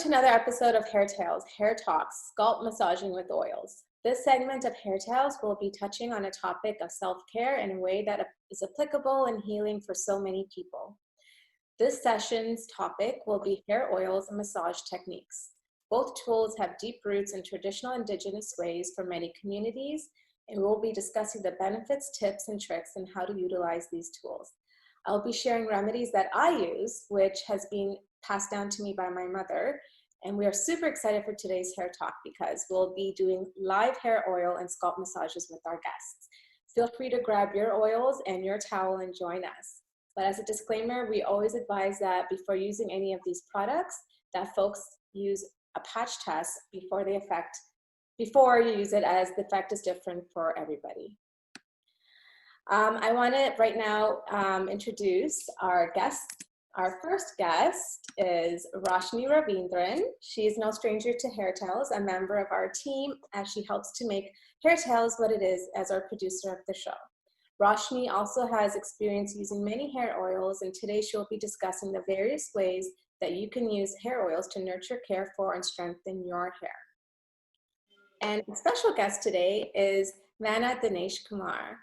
to another episode of Hair Tales, Hair Talks, Scalp Massaging with Oils. This segment of Hair Tales will be touching on a topic of self-care in a way that is applicable and healing for so many people. This session's topic will be hair oils and massage techniques. Both tools have deep roots in traditional indigenous ways for many communities, and we'll be discussing the benefits, tips, and tricks on how to utilize these tools. I'll be sharing remedies that I use, which has been passed down to me by my mother, and we are super excited for today's hair talk because we'll be doing live hair oil and scalp massages with our guests. Feel free to grab your oils and your towel and join us. But as a disclaimer, we always advise that before using any of these products, that folks use a patch test before you use it, as the effect is different for everybody. I want to right now introduce our guests. Our first guest is Roshni Ravindran. She is no stranger to Hair Tales, a member of our team, as she helps to make Hair Tales what it is as our producer of the show. Roshni also has experience using many hair oils, and today she'll be discussing the various ways that you can use hair oils to nurture, care for, and strengthen your hair. And a special guest today is Vana Dineshkumar.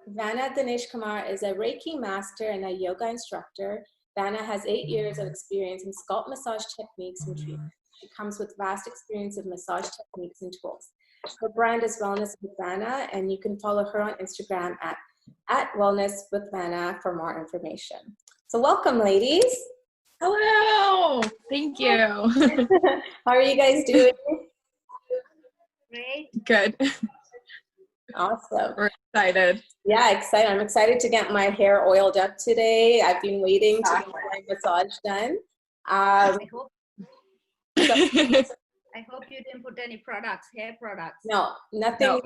Vana Dineshkumar is a Reiki master and a yoga instructor. Vana has 8 years of experience in scalp massage techniques and treatment. She comes with vast experience of massage techniques and tools. Her brand is Wellness with Vana, and you can follow her on Instagram at Wellness with Vana for more information. So welcome, ladies. Hello. Thank you. How are you guys doing? Great. Good. Awesome. We're excited. Yeah, excited. I'm excited to get my hair oiled up today. I've been waiting to get my massage done. I hope So, I hope you didn't put any products, hair products. no, nothing. No.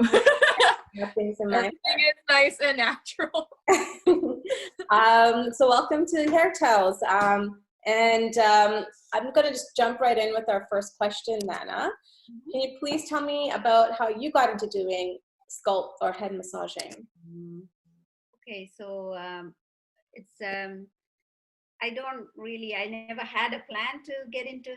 Nothing's in my Everything is nice and natural. So welcome to Hair Tales. I'm going to just jump right in with our first question, Vana. Can you please tell me about how you got into doing scalp or head massaging? Okay, so I never had a plan to get into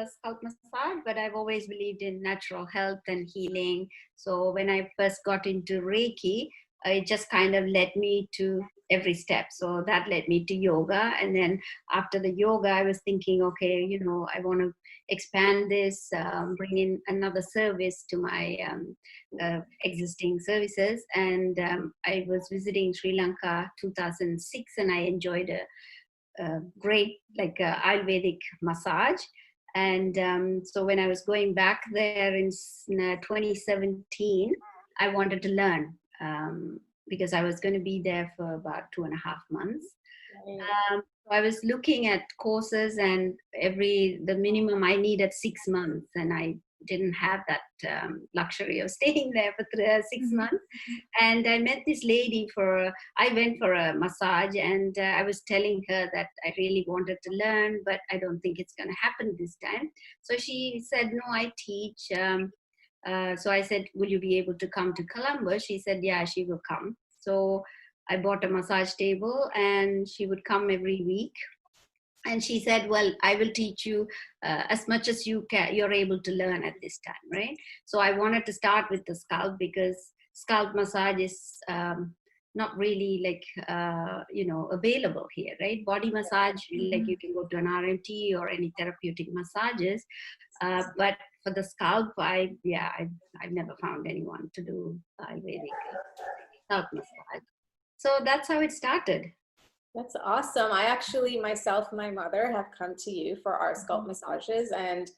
scalp massage, but I've always believed in natural health and healing. So when I first got into Reiki, it just kind of led me to every step. So that led me to yoga. And then after the yoga, I was thinking, okay, I want to expand this, bring in another service to my existing services. And I was visiting Sri Lanka 2006, and I enjoyed a great Ayurvedic massage. And so when I was going back there in 2017, I wanted to learn because I was going to be there for about 2.5 months. I was looking at courses, and the minimum I needed 6 months, and I didn't have that luxury of staying there for 6 months. And I met this lady I went for a massage, and I was telling her that I really wanted to learn, but I don't think it's going to happen this time. So she said, no, I teach. So I said, will you be able to come to Colombo? She said, yeah, she will come. So I bought a massage table, and she would come every week. And she said, well, I will teach you as much as you're able to learn at this time, right? So I wanted to start with the scalp, because scalp massage is not really available here, right? Body massage, like you can go to an RMT or any therapeutic massages. But for the scalp, I've never found anyone to do Ayurvedic scalp massage. So that's how it started. That's awesome. I actually, myself and my mother have come to you for our scalp massages, and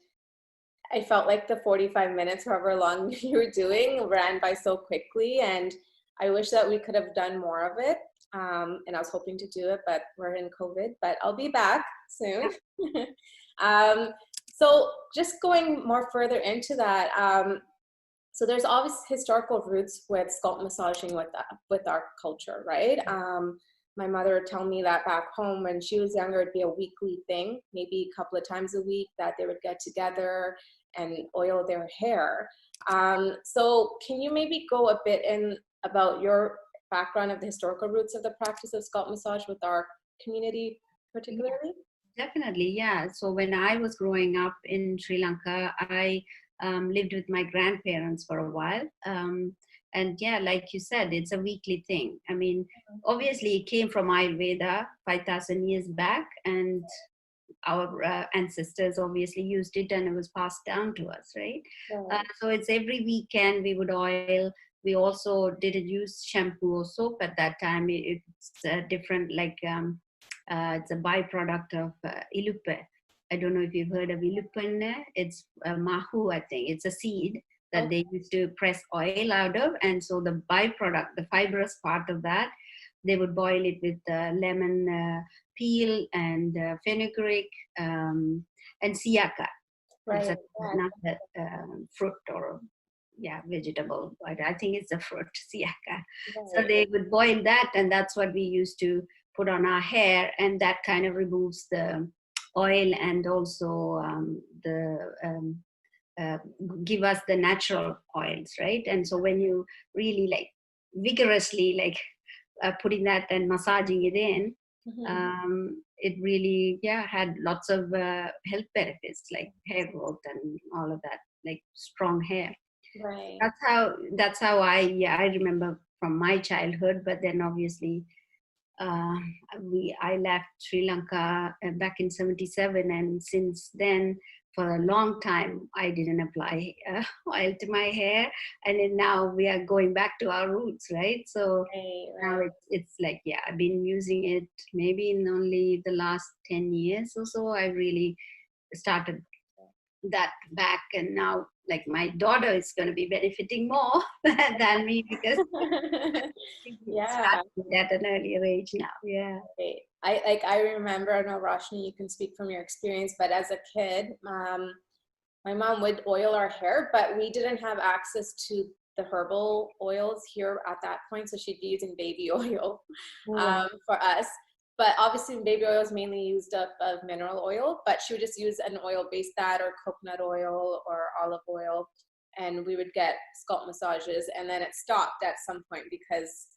I felt like the 45 minutes, however long you were doing, ran by so quickly, and I wish that we could have done more of it. And I was hoping to do it, but we're in COVID, but I'll be back soon. So just going more further into that, so there's always historical roots with scalp massaging with our culture, right? My mother would tell me that back home when she was younger, it'd be a weekly thing, maybe a couple of times a week, that they would get together and oil their hair. So can you maybe go a bit in about your background of the historical roots of the practice of scalp massage with our community particularly? Definitely, yeah. So when I was growing up in Sri Lanka, I lived with my grandparents for a while. And yeah, like you said, it's a weekly thing. I mean, obviously it came from Ayurveda 5,000 years back, and our ancestors obviously used it and it was passed down to us, right? Right. So it's every weekend we would oil. We also didn't use shampoo or soap at that time. It's different, like it's a byproduct of ilupe. I don't know if you've heard of ilupe. It's mahu, I think. It's a seed that Okay. they used to press oil out of. And so the byproduct, the fibrous part of that, they would boil it with lemon peel and fenugreek and siyaka. It's Right. Yeah. another fruit or vegetable, but I think it's a fruit, siyaka. So Right. they would boil that, and that's what we used to put on our hair, and that kind of removes the oil and also uh, give us the natural oils, right? And so when you really like vigorously like putting that and massaging it in, Mhm. it really had lots of health benefits like hair growth and all of that, like strong hair. Right. That's how I remember from my childhood. But then obviously uh, I left Sri Lanka back in '77, and since then, for a long time, I didn't apply oil to my hair, and then now we are going back to our roots, right? So Right. now Right. it's like I've been using it maybe in only the last 10 years or so. I really started that back, and now like my daughter is going to be benefiting more than me because she Yeah. started at an earlier age now. Yeah. Right. I remember, I know Roshni, you can speak from your experience, but as a kid, my mom would oil our hair, but we didn't have access to the herbal oils here at that point, so she'd be using baby oil Wow. for us. But obviously, baby oil is mainly used up of mineral oil, but she would just use an oil-based that or coconut oil or olive oil, and we would get scalp massages, and then it stopped at some point because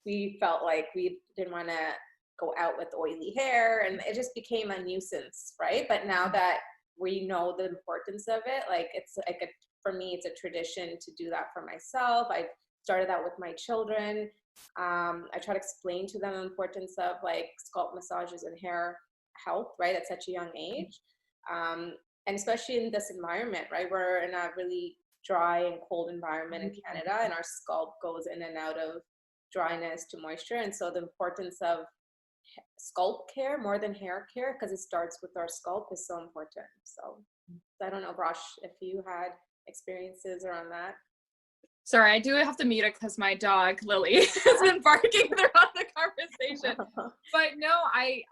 we felt like we didn't want to go out with oily hair, and it just became a nuisance, right? But now that we know the importance of it, like it's like for me it's a tradition to do that for myself. I started that with my children. I try to explain to them the importance of like scalp massages and hair health, right, at such a young age. And especially in this environment, right, we're in a really dry and cold environment in Canada, and our scalp goes in and out of dryness to moisture, and so the importance of scalp care more than hair care, because it starts with our scalp, is so important. So I don't know, Rosh, if you had experiences around that. Sorry, I do have to mute it because my dog Lily has been barking throughout the conversation. But no,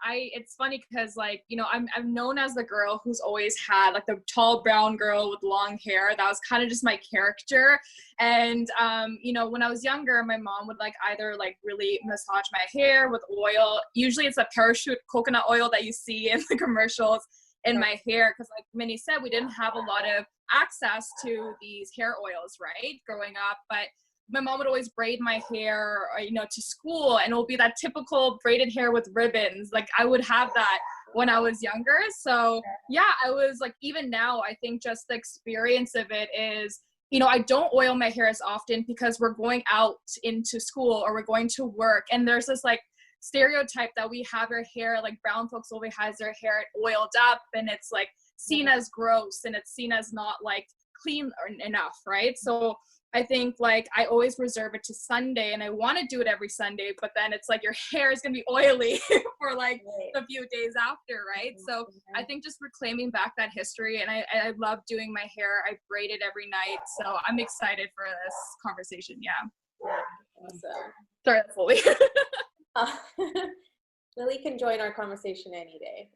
it's funny because like, you know, I'm known as the girl who's always had like the tall brown girl with long hair. That was kind of just my character. And you know, when I was younger, my mom would like either like really massage my hair with oil. Usually it's a parachute coconut oil that you see in the commercials in my hair, because like Minnie said, we didn't have a lot of access to these hair oils, right, growing up. But my mom would always braid my hair, you know, to school, and it will be that typical braided hair with ribbons. Like I would have that when I was younger. So yeah, I was like, even now, I think just the experience of it is, you know, I don't oil my hair as often because we're going out into school or we're going to work, and there's this like stereotype that we have our hair, like brown folks always has their hair oiled up, and it's like seen as gross and it's seen as not like clean enough, right? So I think like I always reserve it to Sunday, and I want to do it every Sunday, but then it's like your hair is gonna be oily for like a few days after, right? So I think just reclaiming back that history, and I love doing my hair. I braid it every night, so I'm excited for this conversation. Yeah. Awesome. Sorry, that's fully. Lily can join our conversation any day.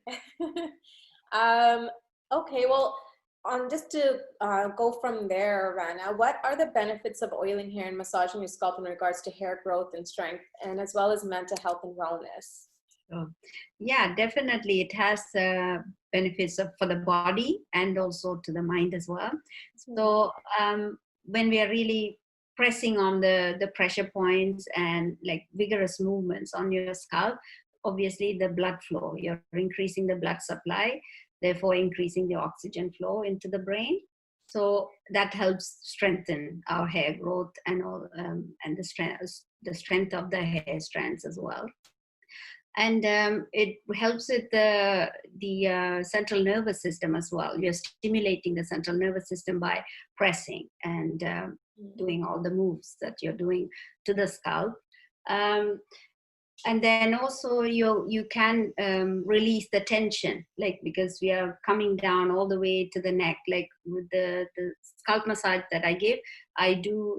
Okay, well, just to go from there, Vana, what are the benefits of oiling hair and massaging your scalp in regards to hair growth and strength, and as well as mental health and wellness? So, yeah, definitely it has benefits for the body and also to the mind as well. So when we are really pressing on the pressure points and like vigorous movements on your scalp, obviously the blood flow. You're increasing the blood supply, therefore increasing the oxygen flow into the brain. So that helps strengthen our hair growth and all, and the strength of the hair strands as well. And it helps with the central nervous system as well. You're stimulating the central nervous system by pressing and doing all the moves that you're doing to the scalp. And then also you can release the tension, like, because we are coming down all the way to the neck, like with the scalp massage that I give, I do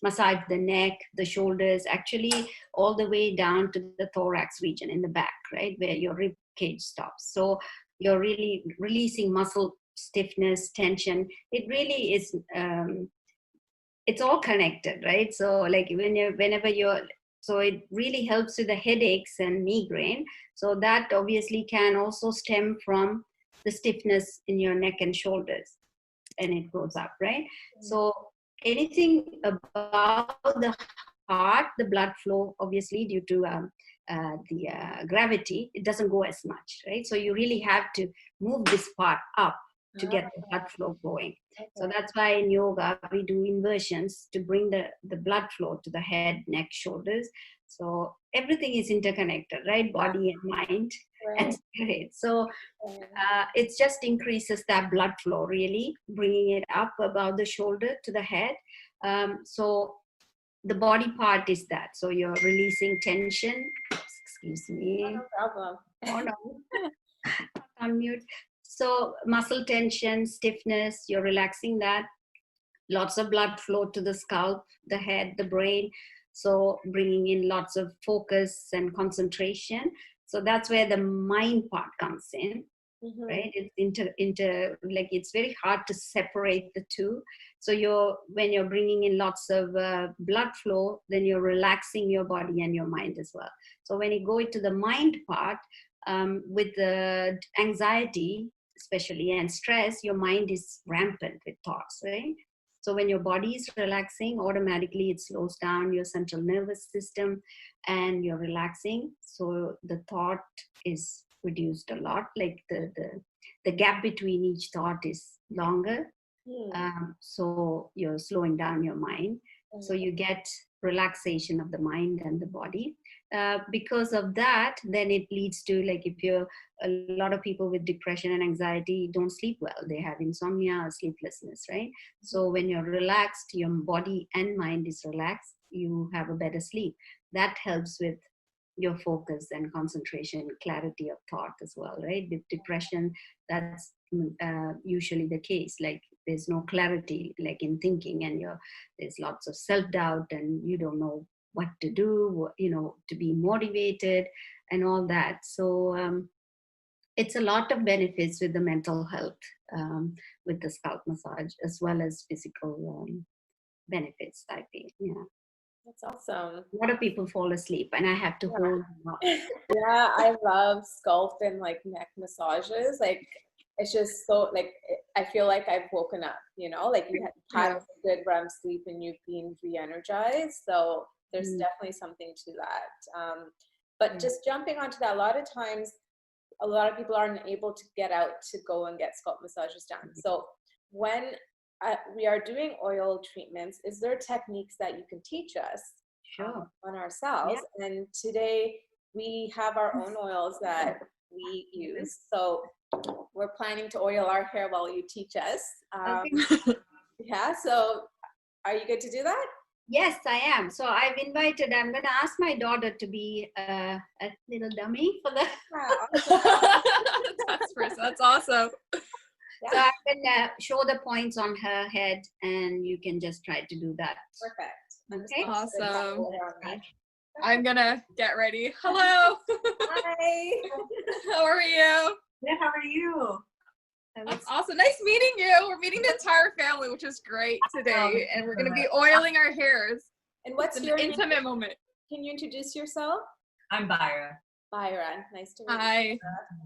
massage the neck, the shoulders, actually all the way down to the thorax region in the back, right, where your rib cage stops. So you're really releasing muscle stiffness, tension. It really is, it's all connected, right? So like so it really helps with the headaches and migraine. So that obviously can also stem from the stiffness in your neck and shoulders, and it goes up, right? So anything about the heart, the blood flow, obviously due to the gravity, it doesn't go as much, right? So you really have to move this part up to get the blood flow going. So that's why in yoga we do inversions to bring the blood flow to the head, neck, shoulders. So everything is interconnected, right? Body and mind and spirit. So it just increases that blood flow, really bringing it up above the shoulder to the head. So the body part is that. So you're releasing tension. Excuse me. Oh, no problem. Oh no. Unmute. So muscle tension, stiffness, you're relaxing that. Lots of blood flow to the scalp, the head, the brain. So bringing in lots of focus and concentration. So that's where the mind part comes in, right? It's like it's very hard to separate the two. So when you're bringing in lots of blood flow, then you're relaxing your body and your mind as well. So when you go into the mind part, with the anxiety, especially, and stress, your mind is rampant with thoughts, right? So when your body is relaxing, automatically it slows down your central nervous system and you're relaxing. So the thought is reduced a lot, like the gap between each thought is longer. So you're slowing down your mind. So you get relaxation of the mind and the body. Because of that, then it leads to, like, if you're a lot of people with depression and anxiety don't sleep well, they have insomnia or sleeplessness, right? So when you're relaxed, your body and mind is relaxed, you have a better sleep. That helps with your focus and concentration, clarity of thought as well, right? With depression, that's usually the case. Like, there's no clarity, like, in thinking, and there's lots of self-doubt, and you don't know what to do, to be motivated and all that. So it's a lot of benefits with the mental health, with the scalp massage, as well as physical benefits, I feel. Yeah. That's awesome. A lot of people fall asleep, and I have to hold them up. Yeah, I love scalp and like neck massages. Like, it's just so, like, I feel like I've woken up, like you had a good REM sleep and you've been re-energized. So there's definitely something to that. But just jumping onto that, a lot of times, a lot of people aren't able to get out to go and get scalp massages done. So when we are doing oil treatments, is there techniques that you can teach us on ourselves? Yeah. And today we have our own oils that we use. So we're planning to oil our hair while you teach us. Yeah, so are you good to do that? Yes, I am. So I'm going to ask my daughter to be a little dummy for the... That's awesome. Yeah. So I can show the points on her head, and you can just try to do that. Perfect. Okay. Awesome. I'm gonna get ready. Hello. Hi. How are you? Good. How are you? That's awesome. Nice meeting you. We're meeting the entire family, which is great today, and we're gonna be oiling our hairs. And what's your intimate moment? Can you introduce yourself? I'm Baira. Baira, nice to meet you. Hi.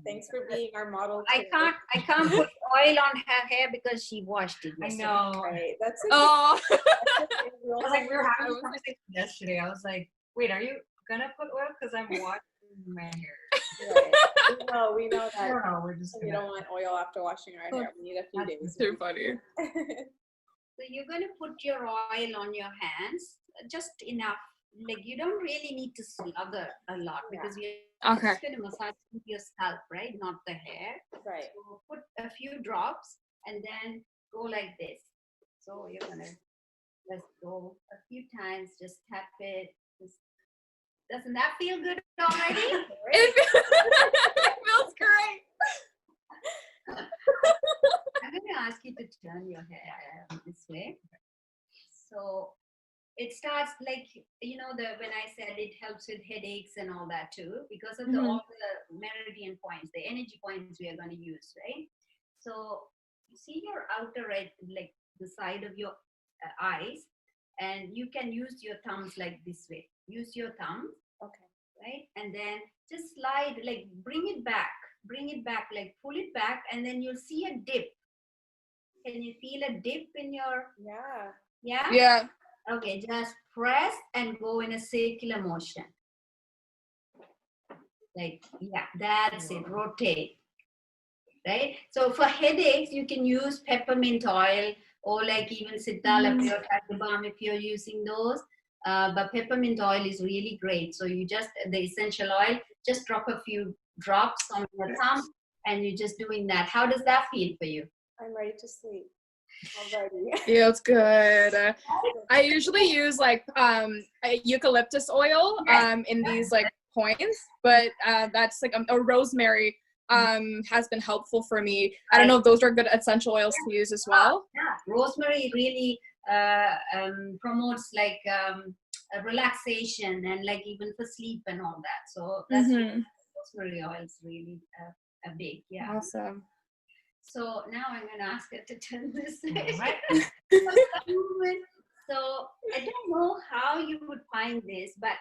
Thanks for being our model. I can't put oil on her hair because she washed it yesterday. I know. Right. That's I was like, we were having a conversation yesterday. I was like, wait, are you gonna put oil? Because I'm watching my hair. Right. We know that No, we're just we don't want oil after washing our hair. We need a few days. Too funny. So you're going to put your oil on your hands, just enough. Like you don't really need to slather a lot because you're Okay. just going to massage your scalp, right? Not the hair. Right. So put a few drops and then go like this. So you're going to just go a few times, just tap it. Doesn't that feel good already? It feels great. I'm going to ask you to turn your hair this way. So it starts like, when I said it helps with headaches and all that too, because of all the meridian points, the energy points we are going to use, right? So you see your outer right, like the side of your eyes, and you can use your thumbs like this way. Use your thumbs, Okay. right? And then just slide, like bring it back, like pull it back, and then you'll see a dip. Can you feel a dip in your, Yeah. Yeah. okay, just press and go in a circular motion. Like, yeah, that's it, rotate, right? So for headaches, you can use peppermint oil or like even Siddhalapy or Tiger Balm if you're using those. But peppermint oil is really great. So you just, the essential oil, just drop a few drops on your thumb and you're just doing that. How does that feel for you? I'm ready to sleep already. Feels good. I usually use like eucalyptus oil in these like points, but that's like a rosemary has been helpful for me. I don't know if those are good essential oils to use as well. Yeah, rosemary really promotes like relaxation and like even for sleep and all that. So that's rosemary oil is really a big, Awesome. So now I'm going to ask her to turn this way. Right. So I don't know how you would find this, but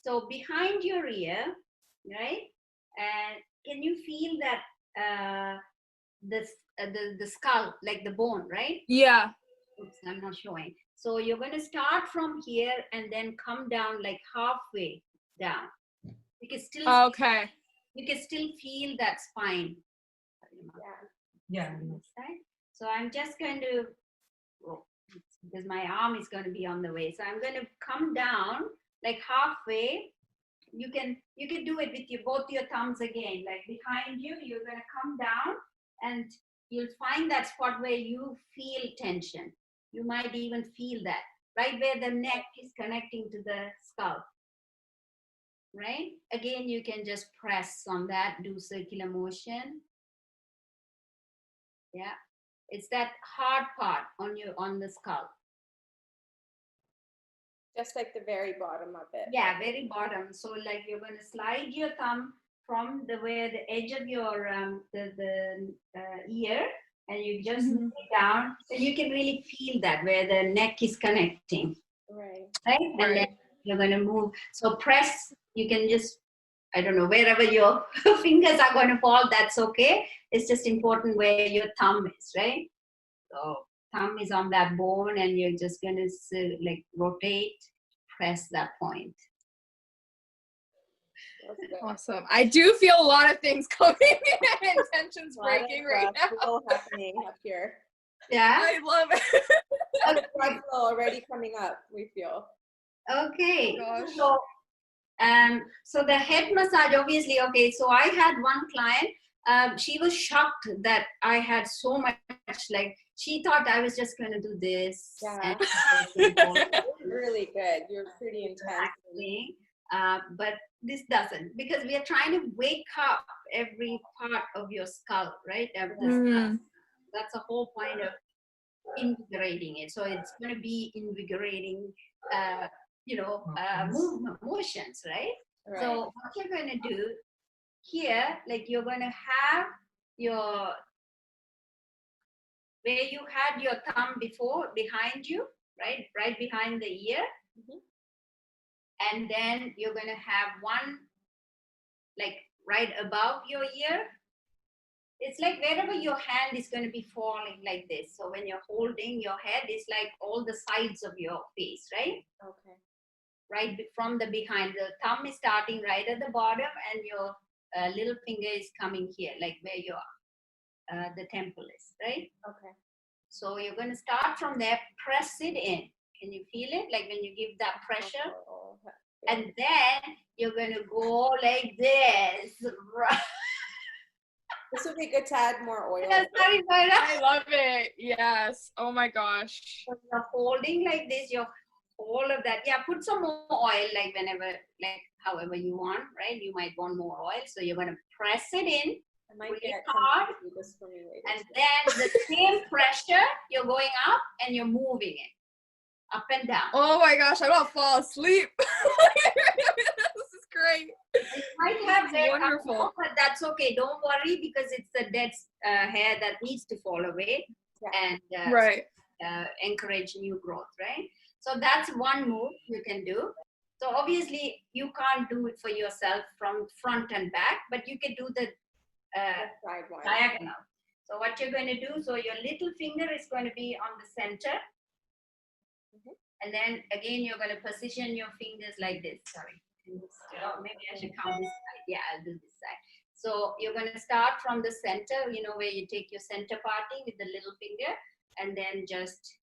so behind your ear, right? And can you feel that the skull, like the bone, right? Yeah. Oops, I'm not showing. So you're going to start from here and then come down like halfway down. You can still Okay. you can still feel that spine. Yeah. Right? So I'm just going to, because my arm is going to be on the way. So I'm going to come down like halfway. You can do it with both your thumbs again, like behind you. You're going to come down and you'll find that spot where you feel tension. You might even feel that right where the neck is connecting to the skull. Right? Again, you can just press on that, do circular motion. Yeah, it's that hard part on the skull. Just like the very bottom of it. Yeah, very bottom. So like you're going to slide your thumb from where the edge of your the ear, and you just move it down, so you can really feel that where the neck is connecting. Right. Right, and then you're going to move. So press. You can just, I don't know, wherever your fingers are going to fall, that's okay. It's just important where your thumb is, right? So thumb is on that bone and you're just going to like rotate, press that point. Awesome. I do feel a lot of things coming in and tensions breaking right now. Happening up here. Yeah? I love it. Blood flow already coming up, we feel. Okay. Oh gosh. So the head massage, obviously, okay, so I had one client, she was shocked that I had so much, like, she thought I was just going to do this. Yeah. And really good. You're pretty intense. But this doesn't, because we are trying to wake up every part of your skull, right? That's the whole point of invigorating it. So it's going to be invigorating, movement, motions, right? So what you're going to do here, like you're going to have your, where you had your thumb before, behind you, right behind the ear. And then you're going to have one like right above your ear. It's like wherever your hand is going to be falling like this. So when you're holding your head, it's like all the sides of your face, right? Okay. from the behind. The thumb is starting right at the bottom, and your little finger is coming here, like where your the temple is, right? Okay. So you're going to start from there, press it in. Can you feel it? Like when you give that pressure? Oh, And then you're going to go like this. this would be good to add more oil. Yeah, sorry, Baira. I love it. Yes. Oh my gosh. So you're holding like this, you're all of that. Yeah, put some more oil, like whenever, like however you want, right? You might want more oil. So you're going to press it in. I might really get hard, to do this for me later. and then the same pressure, you're going up and you're moving it up and down. Oh my gosh, I don't fall asleep. This is great. You might have hair wonderful. up, but that's okay. Don't worry, because it's the dead hair that needs to fall away, and Right. encourage new growth, right? So that's one move you can do. So obviously you can't do it for yourself from front and back, but you can do the Side one. diagonal. So what you're going to do, so your little finger is going to be on the center. And then again, you're going to position your fingers like this. Sorry. Maybe I should count this side. Yeah, I'll do this side. So you're going to start from the center, you know, where you take your center parting with the little finger, and then just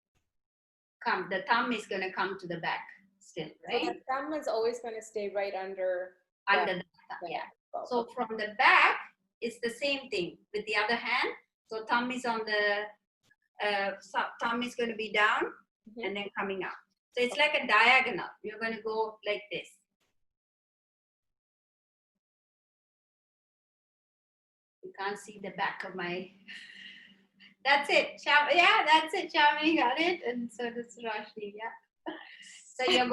come. The thumb is going to come to the back still, right? So the thumb is always going to stay right under. Under the thumb, yeah. So from the back, it's the same thing with the other hand. So thumb is on the, thumb is going to be down and then coming up. So it's like a diagonal. You're going to go like this. You can't see the back of my, that's it. Yeah, that's it. Charming got it. And so does Rashni, yeah. So you're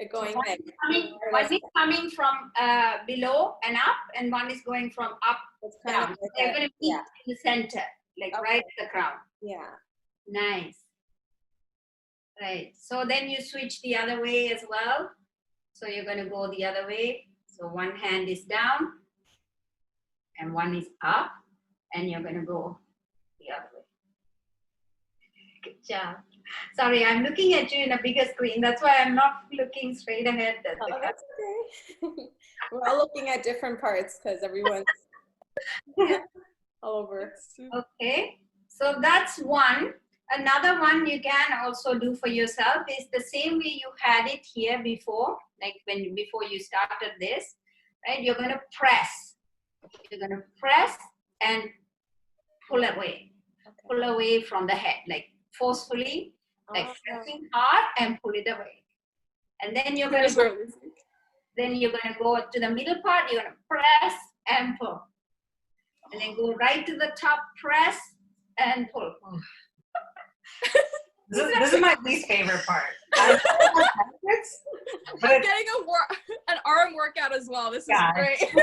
going, one is coming from below and up, and one is going from up down. Like They're going to meet in the center, like right at the crown. Yeah. Nice. Right. So then you switch the other way as well. So you're going to go the other way. So one hand is down and one is up, and you're going to go the other way. Good job. Sorry, I'm looking at you in a bigger screen. That's why I'm not looking straight ahead. That's okay. We're all looking at different parts because everyone's all over. Okay. So that's one. Another one you can also do for yourself is the same way you had it here before, like before you started this, right? You're going to press. You're going to press and pull away. Okay. Pull away from the head, like forcefully, like pressing hard and pull it away. And then you're going to go to the middle part. You're going to press and pull. And then go right to the top, press and pull. This is my least favorite part. I'm getting an arm workout as well. This is great. It's a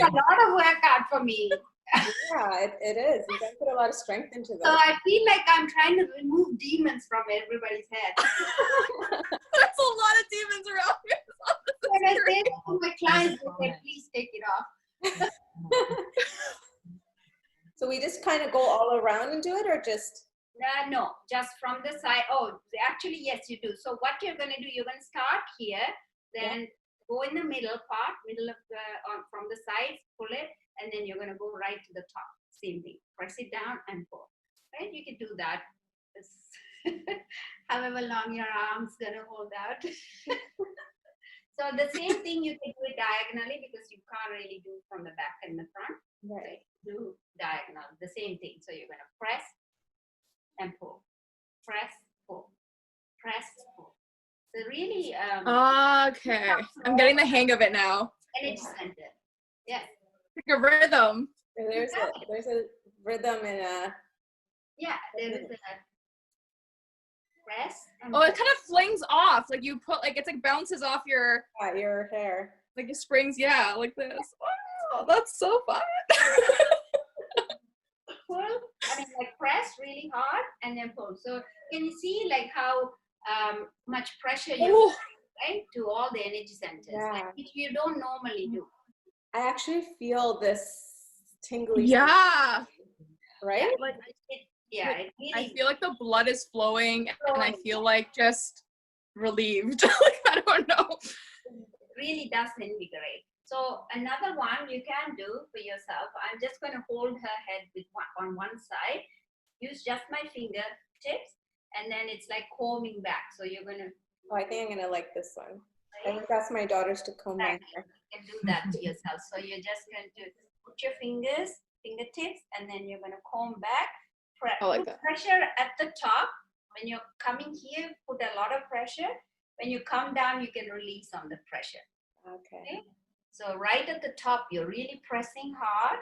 lot of workout for me. Yeah, it is. You got to put a lot of strength into this. So I feel like I'm trying to remove demons from everybody's head. There's a lot of demons around here. When I say that to my clients, they say, please take it off. So we just kind of go all around and do it, or just? No, just from the side. Oh, actually, yes, you do. So what you're going to do, you're going to start here, then go in the middle part, from the sides, pull it, and then you're going to go right to the top. Same thing. Press it down and pull. Right? You can do that. However long your arm's going to hold out. So the same thing, you can do it diagonally because you can't really do from the back and the front. Right. So do diagonal. The same thing. So you're going to press and pull. Press, pull. Press, pull. So really... okay. I'm getting the hang of it now. Energy center. Yes. Like a rhythm. There's a rhythm and a... Yeah, there is a press. And it kind of flings off. Like you put, like, it's like bounces off your hair. Like it springs, like this. Wow, that's so fun. Pull, like press really hard and then pull. So can you see like how much pressure you put, right, to all the energy centers, which you don't normally do. I actually feel this tingly. Yeah. Right? Like it really, I feel like the blood is flowing and I feel like just relieved. Like, I don't Oh no. Really does invigorate. So another one you can do for yourself, I'm just going to hold her head with on one side, use just my fingertips, and then it's like combing back. So you're going to... Oh, I think I'm going to like this one. I Right? think that's my daughters to comb my hair. You can do that to yourself. So you're just going to put your fingertips, and then you're going to comb back. I like Put that. pressure at the top. When you're coming here, put a lot of pressure. When you come down, you can release on the pressure. Okay. So right at the top, you're really pressing hard,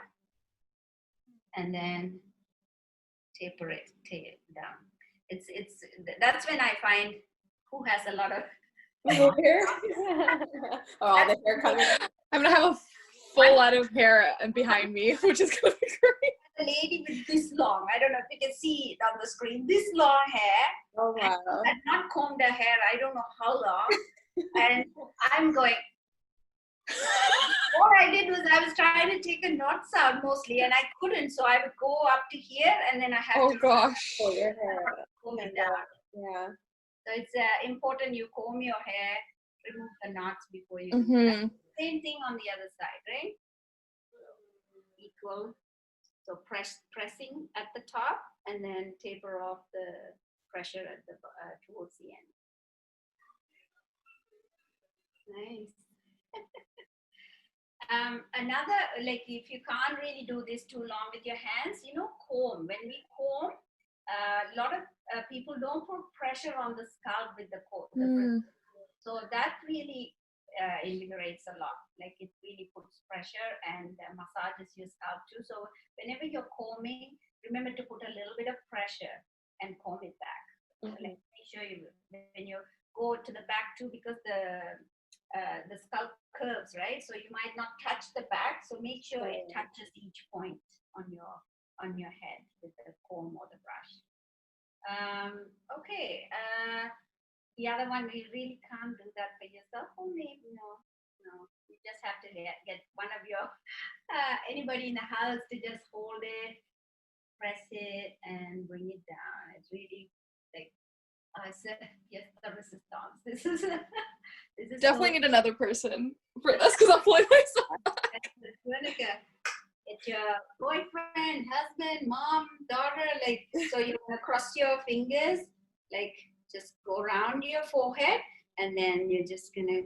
and then taper it down. That's when I find who has a lot of Hair? Oh, all the hair coming. I'm gonna have a full lot of hair behind me, which is gonna be great. a lady with this long. I don't know if you can see it on the screen. This long hair. Oh wow. I've not combed her hair. I don't know how long. And I'm going. What I did was I was trying to take a knots out mostly, and I couldn't. So I would go up to here, and then I had Oh to gosh. Pull your hair out. comb it down. Yeah. So it's important you comb your hair, remove the knots before you do that. Mm-hmm. Same thing on the other side, right? Equal. So pressing at the top, and then taper off the pressure at the towards the end. Nice. Another, like if you can't really do this too long with your hands, comb. When we comb, a lot of people don't put pressure on the scalp with the comb. So that really invigorates a lot. Like it really puts pressure and massages your scalp too. So whenever you're combing, remember to put a little bit of pressure and comb it back. So let me show you when you go to the back too, because the scalp curves, right? So you might not touch the back. So make sure it touches each point on your head with the comb or the brush. Okay. The other one, you really can't do that for yourself. Or maybe no. You just have to get one of your anybody in the house to just hold it, press it, and bring it down. It's really like yes, the resistance. This is Definitely need another person for this because I'm pulling myself. It's your boyfriend, husband, mom, daughter, like, so you're gonna cross your fingers, like just go around your forehead, and then you're just gonna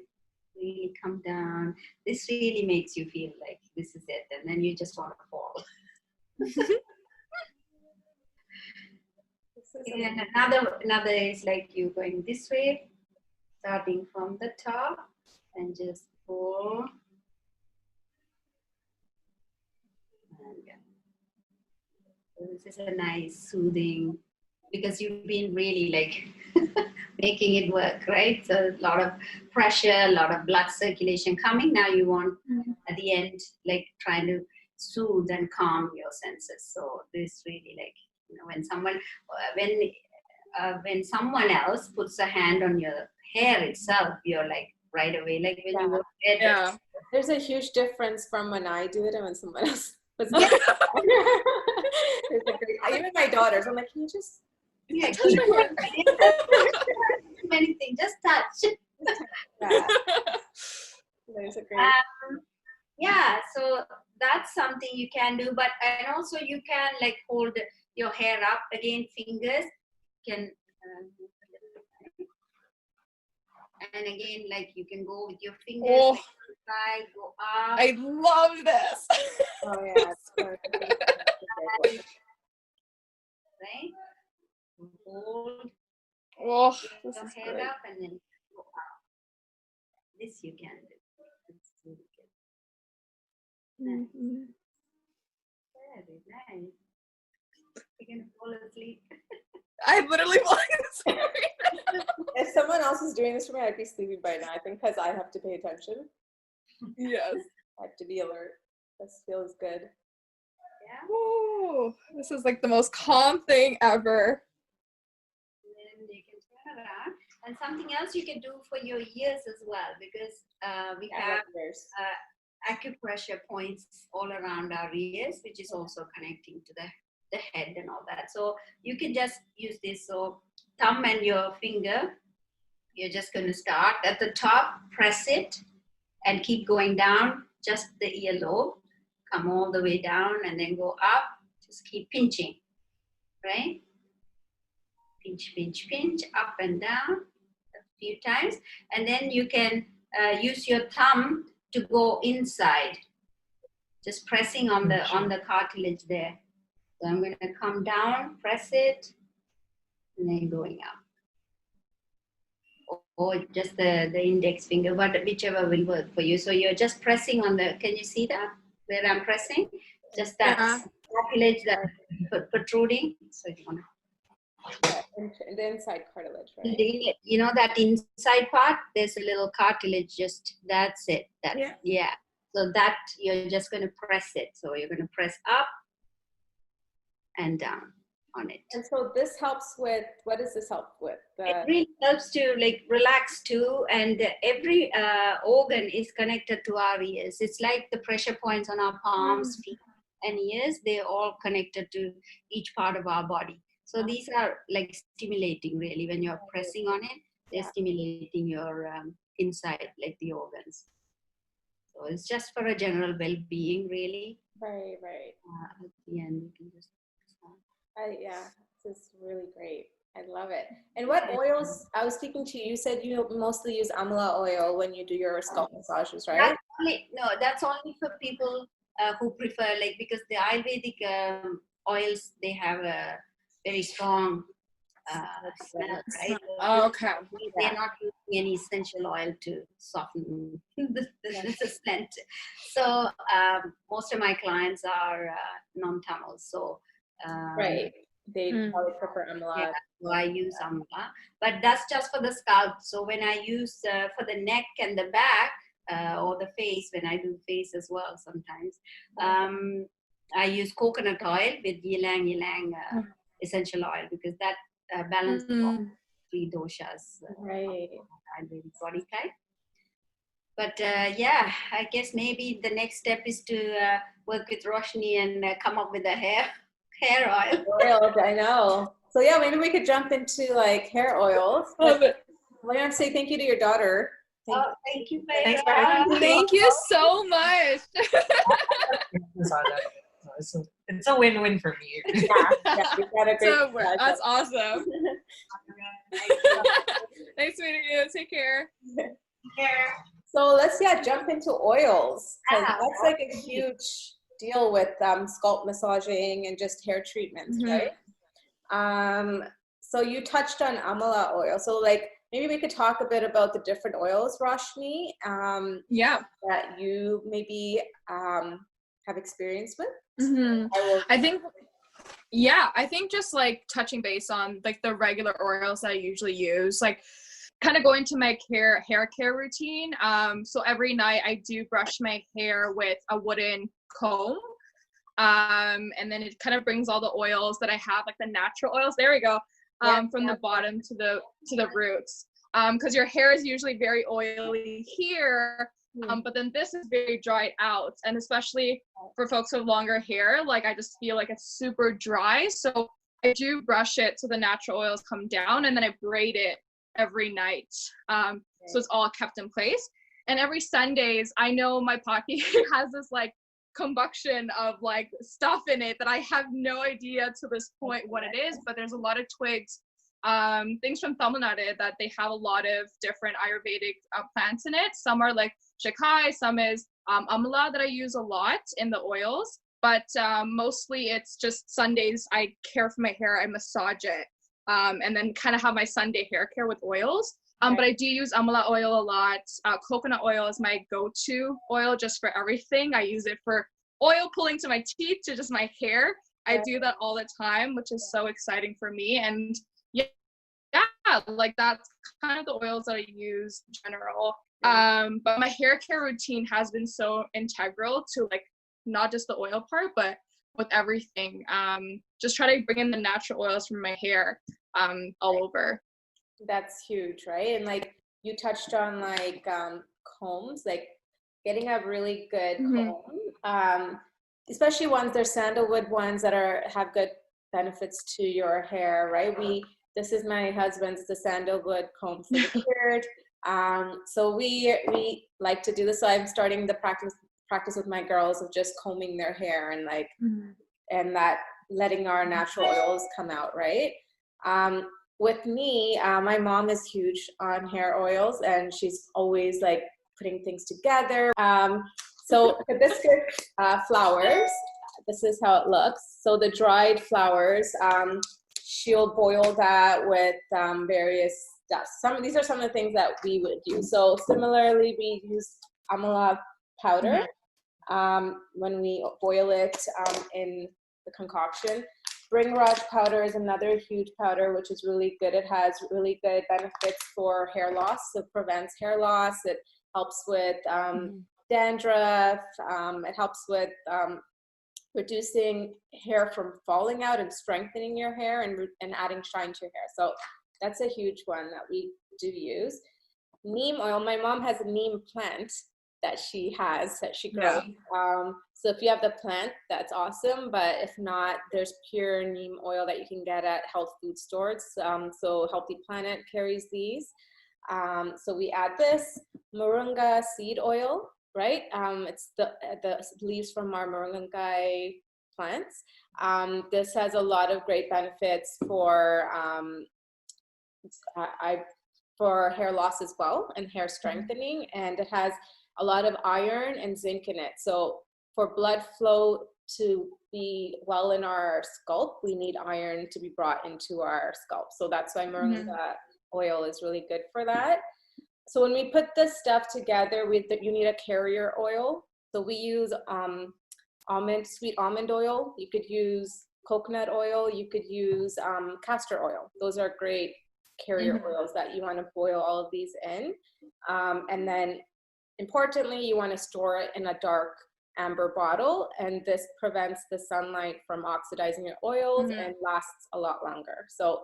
really come down. This really makes you feel like this is it, and then you just want to fall. And another is like you going this way, starting from the top, and just pull. So this is a nice soothing, because you've been really like making it work, right? So a lot of pressure, a lot of blood circulation coming. Now you want at the end, like trying to soothe and calm your senses. So this really like, when someone else puts a hand on your hair itself, you're like right away, like when you go to bed. There's a huge difference from when I do it and when someone else was even my daughters, I'm like, can you just touch my hair? Anything, just touch. There's a great yeah, so that's something you can do, and also you can like hold your hair up again, fingers can and again, like you can go with your fingers like side, go up. I love this. Oh yeah. Right? Hold This your is head great. up and then go up. This you can do. It's really good. Mm-hmm. Very nice. You're gonna fall asleep. I'm literally falling asleep. If someone else was doing this for me, I'd be sleeping by now. I think because I have to pay attention. Yes. I have to be alert. This feels good. Yeah. Whoa. This is like the most calm thing ever. And then you can turn around. And something else you can do for your ears as well, because we have acupressure points all around our ears, which is also connecting to the head and all that. So you can just use this. So thumb and your finger you're just going to start at the top, press it, and keep going down, just the earlobe. Come all the way down and then go up. Just keep pinching, right? Pinch, pinch, pinch, up and down a few times. And then you can use your thumb to go inside. Just pressing on the cartilage there. So I'm going to come down, press it, and then going up. Or just the index finger, but whichever will work for you. So you're just pressing on the, can you see that? Where I'm pressing? Just that cartilage that protruding. So you want to... the inside cartilage, right? You know that inside part, there's a little cartilage, just, that's it. Yeah. So that, you're just going to press it. So you're going to press up and down on it. And so this helps with, what does this help with? It really helps to like relax too, and every organ is connected to our ears. It's like the pressure points on our palms, feet, and ears. They're all connected to each part of our body. So these are like stimulating really. When you're pressing on it, they're stimulating your inside, like the organs. So it's just for a general well-being really. Right. At the end, you can just... yeah, this is really great. I love it. And what oils, I was speaking to you, you said you mostly use amla oil when you do your scalp massages, right? That's only for people who prefer, like, because the Ayurvedic oils, they have a very strong smell, right? Oh, okay. They're not using any essential oil to soften the scent. So most of my clients are non-Tamil, so right. They probably prefer amla. Yeah, so I use amla, but that's just for the scalp. So when I use for the neck and the back or the face, when I do face as well sometimes, I use coconut oil with ylang essential oil, because that balances all three doshas, right? Body type. But yeah, I guess maybe the next step is to work with Roshni and come up with a hair oil. Oils, I know. So yeah, maybe we could jump into like hair oils. Love it. I want to say thank you to your daughter. Thank you, Baira. Thanks for having me. Thank you so much. It's a win-win for me. Yeah, we got a great that's awesome. Nice meeting you. Take care. So let's jump into oils. That's like a huge deal with scalp massaging and just hair treatments, right? So you touched on amla oil. So like maybe we could talk a bit about the different oils, Roshni, that you maybe have experience with. I think just like touching base on like the regular oils that I usually use, like kind of going to my hair care routine. So every night I do brush my hair with a wooden comb. And then it kind of brings all the oils that I have, like the natural oils. There we go. From the bottom to the roots. Because your hair is usually very oily here. But then this is very dried out, and especially for folks with longer hair, like I just feel like it's super dry. So I do brush it so the natural oils come down, and then I braid it every night. So it's all kept in place. And every Sundays, I know my pocket has this like combustion of like stuff in it that I have no idea to this point what it is, but there's a lot of twigs, things from Tamil-Nadu that they have a lot of different Ayurvedic plants in it. Some are like shakai, some is amla that I use a lot in the oils, but mostly it's just Sundays I care for my hair, I massage it, and then kind of have my Sunday hair care with oils. But I do use amla oil a lot. Coconut oil is my go-to oil just for everything. I use it for oil pulling to my teeth, to just my hair. I do that all the time, which is so exciting for me. And yeah, like that's kind of the oils that I use in general. But my hair care routine has been so integral to like not just the oil part, but with everything. Just try to bring in the natural oils from my hair all over. That's huge, right? And like you touched on like combs, like getting a really good comb, especially ones, they're sandalwood ones that have good benefits to your hair, right? This is my husband's, the sandalwood comb for the beard. So we like to do this. So I'm starting the practice with my girls of just combing their hair and like, and that letting our natural oils come out, right? With me, my mom is huge on hair oils, and she's always like putting things together. So hibiscus flowers, this is how it looks. So the dried flowers, she'll boil that with various stuff. These are some of the things that we would use. So similarly, we use amla powder when we boil it in the concoction. Bringraj powder is another huge powder, which is really good. It has really good benefits for hair loss. It prevents hair loss. It helps with dandruff. It helps with reducing hair from falling out and strengthening your hair and adding shine to your hair. So that's a huge one that we do use. Neem oil. My mom has a neem plant that she grows. So if you have the plant, that's awesome. But if not, there's pure neem oil that you can get at health food stores. So Healthy Planet carries these. So we add this moringa seed oil, right? It's the leaves from our moringa plants. This has a lot of great benefits for hair loss as well, and hair strengthening, and it has a lot of iron and zinc in it. So for blood flow to be well in our scalp, we need iron to be brought into our scalp. So that's why moringa oil is really good for that. So when we put this stuff together, you need a carrier oil. So we use sweet almond oil. You could use coconut oil. You could use castor oil. Those are great carrier oils that you want to boil all of these in. And then importantly, you want to store it in a dark amber bottle, and this prevents the sunlight from oxidizing your oils and lasts a lot longer. So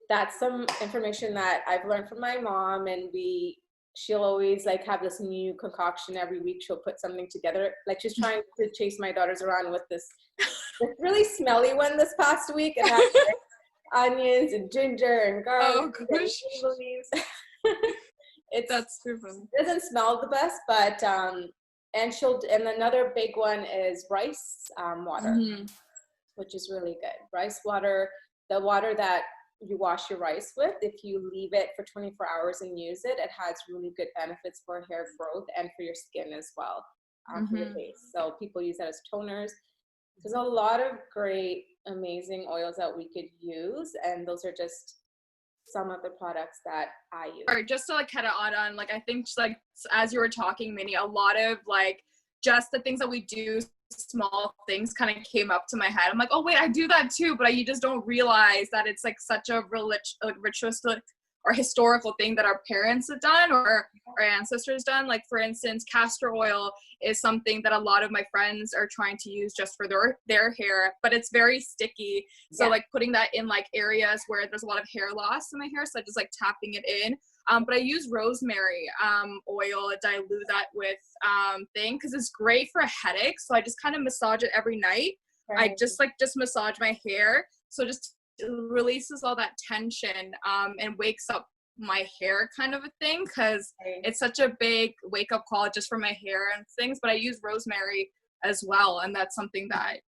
that's some information that I've learned from my mom, and she'll always like have this new concoction every week. She'll put something together. Like she's trying to chase my daughters around with this really smelly one this past week. It has like onions and ginger and garlic and leaves. That's too funny. It doesn't smell the best, but and another big one is rice water, which is really good. Rice water, the water that you wash your rice with, if you leave it for 24 hours and use it, it has really good benefits for hair growth and for your skin as well, for your face. So people use that as toners. There's a lot of great, amazing oils that we could use, and those are just some of the products that I use. Or just to like kind of add on, like I think just, like as you were talking, Minnie, a lot of like just the things that we do, small things kind of came up to my head. I'm like, oh wait, I do that too, but you just don't realize that it's like such a ritualistic or historical thing that our parents have done or our ancestors done. Like for instance, castor oil is something that a lot of my friends are trying to use just for their hair, but it's very sticky. So like putting that in like areas where there's a lot of hair loss in my hair, so just like tapping it in. But I use rosemary oil, dilute that with thing, because it's great for a headache. So I just kind of massage it every night. Right. I just massage my hair. So just releases all that tension and wakes up my hair kind of a thing, because it's such a big wake up call just for my hair and things. But I use rosemary as well, and that's something that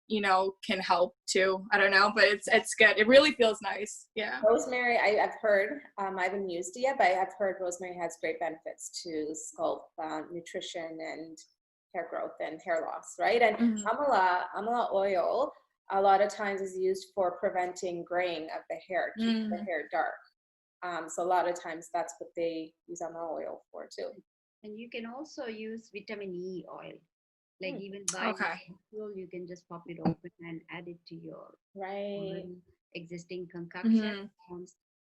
can help too. I don't know, but it's good. It really feels nice. Yeah, rosemary, I've heard, I haven't used it yet, but I've heard rosemary has great benefits to scalp nutrition and hair growth and hair loss, right? And amla oil a lot of times is used for preventing graying of the hair, keeping the hair dark. So a lot of times that's what they use amla oil for too. And you can also use vitamin E oil. Like even by fuel, you can just pop it open and add it to your existing concoction.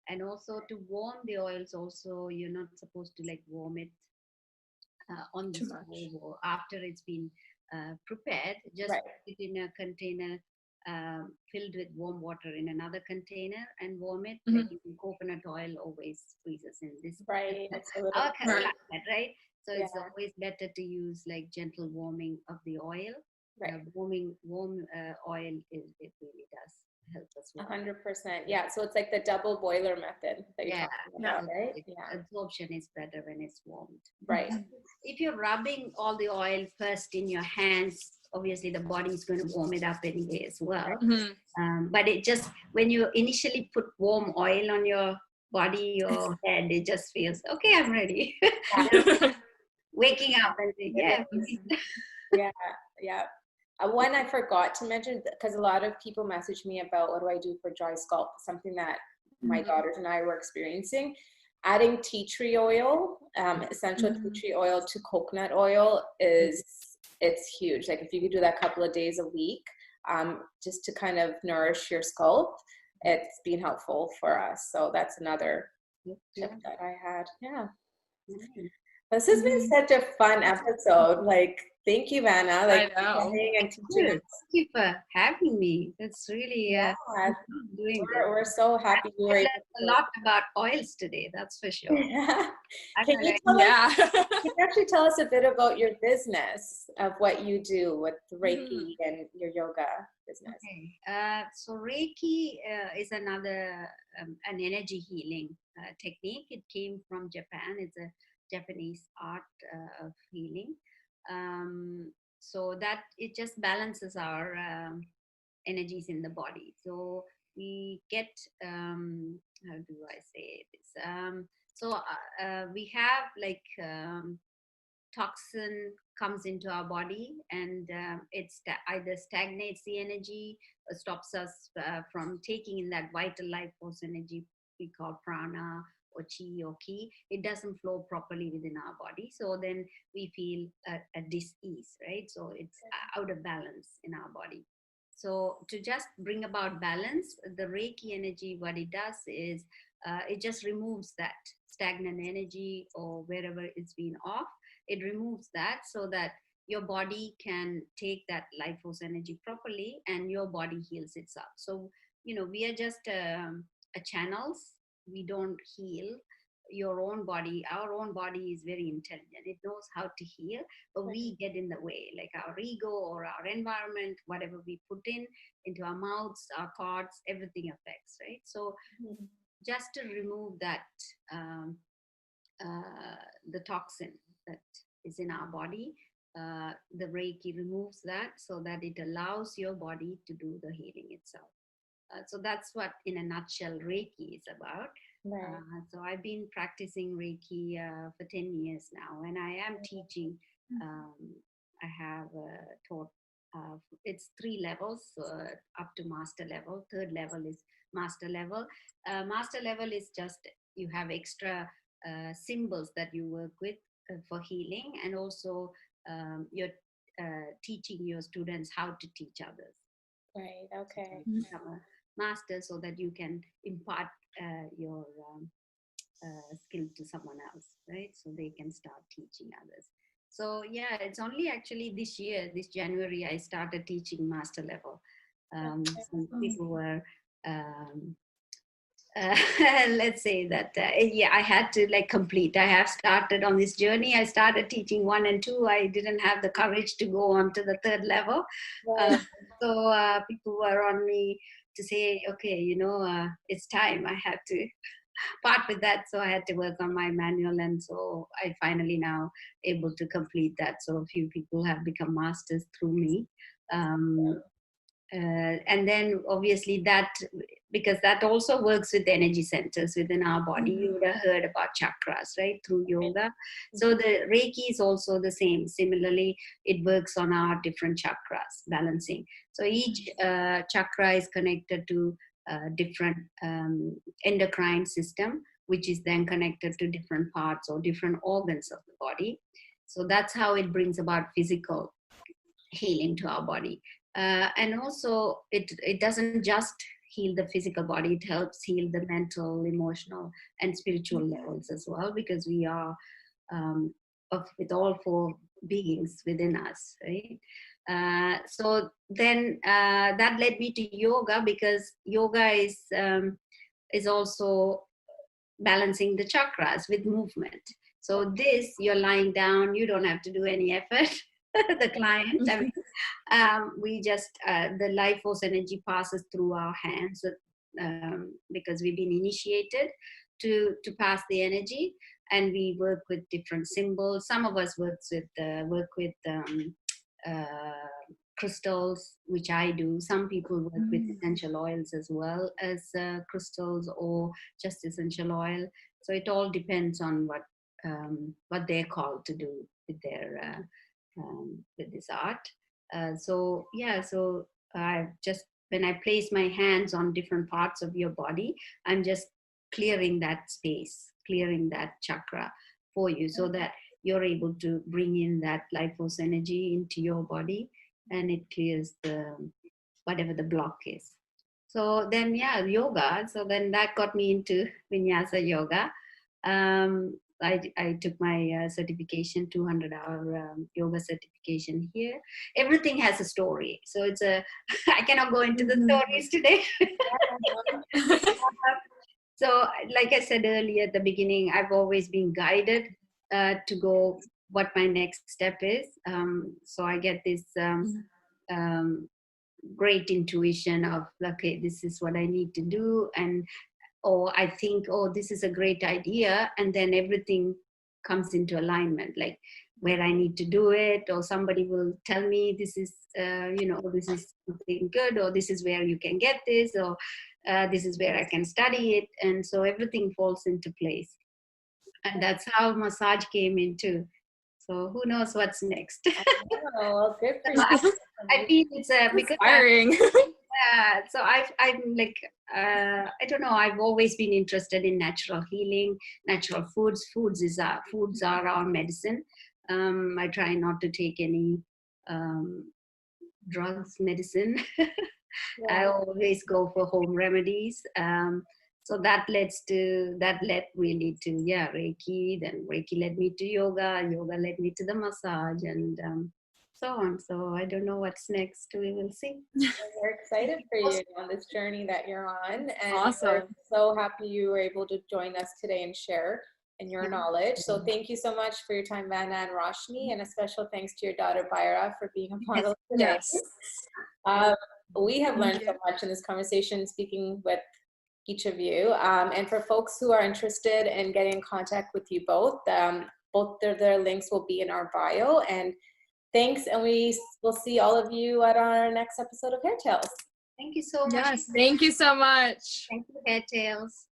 And also to warm the oils, also you're not supposed to like warm it on the stove or after it's been prepared. Just put it in a container filled with warm water in another container and warm it. Like coconut oil always freezes in this. Our climate, right? So it's always better to use like gentle warming of the oil. Warm oil, it really does help as well. 100%. Yeah. So it's like the double boiler method that you're Yeah, talking about, right? it- Yeah. absorption is better when it's warmed. Right. If you're rubbing all the oil first in your hands, obviously the body is going to warm it up anyway as well. But it just, when you initially put warm oil on your body or head, it just feels, okay, I'm ready. Waking up and saying, yeah. Yeah. Yeah. One I forgot to mention, because a lot of people message me about what do I do for dry scalp, something that my daughters and I were experiencing. Adding tea tree oil, essential tea tree oil to coconut oil it's huge. Like if you could do that a couple of days a week, just to kind of nourish your scalp, it's been helpful for us. So that's another tip that I had. Yeah. This has been such a fun episode. Like, thank you, Vana. Like, I know. coming and teaching us. Thank you for having me. That's really doing We're so happy you were able a lot about oils today, that's for sure. Yeah. I'm Can you gonna- actually tell us a bit about your business, of what you do with Reiki and your yoga business? Okay. So Reiki is another an energy healing technique. It came from Japan. It's a Japanese art of healing. So that it just balances our energies in the body. So we get, how do I say this? We have like toxin comes into our body, and either stagnates the energy or stops us from taking in that vital life force energy we call prana or chi or ki. It doesn't flow properly within our body, so then we feel a dis-ease, right? So it's out of balance in our body. So to just bring about balance, the Reiki energy, what it does is it just removes that stagnant energy or wherever it's been off. It removes that so that your body can take that life force energy properly and your body heals itself. So, we are just a channels. We don't heal your own body. Our own body is very intelligent. It knows how to heal, but we get in the way, like our ego or our environment, whatever we put into our mouths, our thoughts, everything affects, right? So just to remove that, the toxin that is in our body, the Reiki removes that so that it allows your body to do the healing itself. So that's what, in a nutshell, Reiki is about. Right. So I've been practicing Reiki for 10 years now, and I am teaching. I have taught, it's 3 levels, up to master level. 3rd level is master level. Master level is just, you have extra symbols that you work with for healing, and also you're teaching your students how to teach others. Right. Okay. So become a master so that you can impart your skill to someone else, right? So they can start teaching others. So yeah, it's only actually this year, this January, I started teaching master level. Some people were let's say that I had to complete. I have started on this journey. I started teaching 1 and 2. I didn't have the courage to go on to the 3rd level. Right. So people were on me to say, okay, it's time. I had to part with that. So I had to work on my manual, and so I finally now able to complete that. So a few people have become masters through me. And then obviously that, because that also works with energy centers within our body. You would have heard about chakras, right, through yoga. So the Reiki is also the same. Similarly, it works on our different chakras, balancing. So each chakra is connected to different endocrine system, which is then connected to different parts or different organs of the body. So that's how it brings about physical healing to our body. And also it doesn't just heal the physical body, it helps heal the mental, emotional, and spiritual levels as well, because we are with all 4 beings within us, right? So then that led me to yoga, because yoga is also balancing the chakras with movement. So this, you're lying down, you don't have to do any effort. the client. I mean, we just, the life force energy passes through our hands because we've been initiated to pass the energy, and we work with different symbols. Some of us work with crystals, which I do. Some people work with essential oils as well as crystals, or just essential oil. So it all depends on what they're called to do with their with this art. So I just, when I place my hands on different parts of your body, I'm just clearing that space, clearing that chakra for you, so that you're able to bring in that life force energy into your body, and it clears whatever the block is. So then, yoga. So then that got me into vinyasa yoga. I took my certification, 200-hour yoga certification here. Everything has a story. So it's I cannot go into the stories today. So like I said earlier at the beginning, I've always been guided to go what my next step is. So I get this great intuition of, okay, this is what I need to do. Or I think, oh, this is a great idea. And then everything comes into alignment, like where I need to do it, or somebody will tell me this is, this is something good, or this is where you can get this, or this is where I can study it. And so everything falls into place. And that's how massage came into. So who knows what's next? Oh, good for you. I feel it's inspiring. So I'm like, I don't know, I've always been interested in natural healing, natural foods. Foods are our medicine. I try not to take any drugs, medicine. I always go for home remedies. So that led really to Reiki. Then Reiki led me to yoga. Yoga led me to the massage, and so on. So I don't know what's next. We will see. We're excited for you on this journey that you're on, and Awesome. we're so happy you were able to join us today and share in your knowledge. So thank you so much for your time, Vana and Roshni, and a special thanks to your daughter Baira for being a part of today. We have learned so much in this conversation speaking with each of you, and for folks who are interested in getting in contact with you both of their links will be in our bio. And thanks, and we will see all of you at our next episode of Hair Tales. Thank you so much. Yes, thank you so much. Thank you, Hair Tales.